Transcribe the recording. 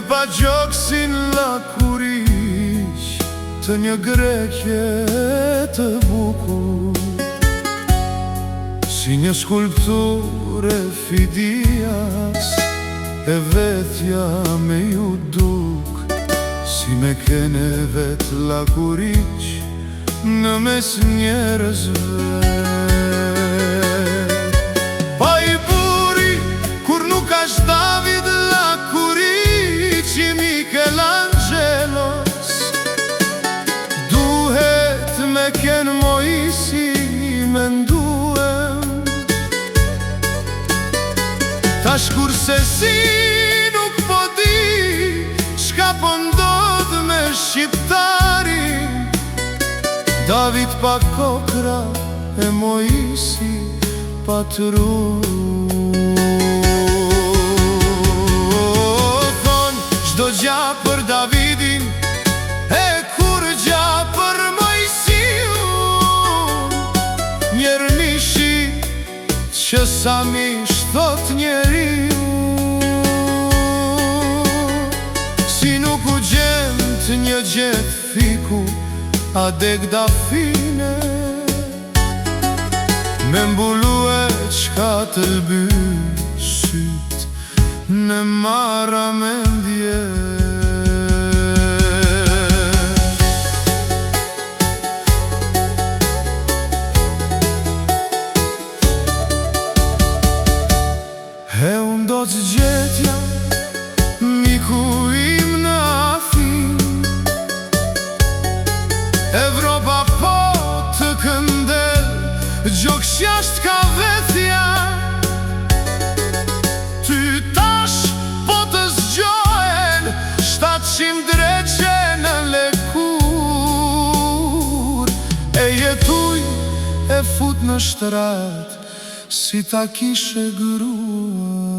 pa gjoksin lakuriq të një greke të bukur, si një skulpture Fidias, e vetja me ju duk, si me kene vet lakuriq në mes njerëzve. Pa i buri kur nuk ashtë David lakuriq i Michelangelos, duhet me ken Moisi me nduem. Tash kurse si nuk po di çka po ndodh me shqiptarin, David pa kokra e Moisi pa tru. Thon çdo gja për Davidin, e kur gja për Moisiun. Njerë mishi që sa mish thot njeriu, si nuk u gjent një gjet fiku, a dek da fine, me mbulu e qka të lby syt në mara me ndje. E unë do të gjetja miku im në Afin, Evropa po të këndel, gjokës jashtë ka vetja. Ty tash po të zgjohen 700 dreqe në lëkur, e jetuj e fut në shtrat si ta kishe grua.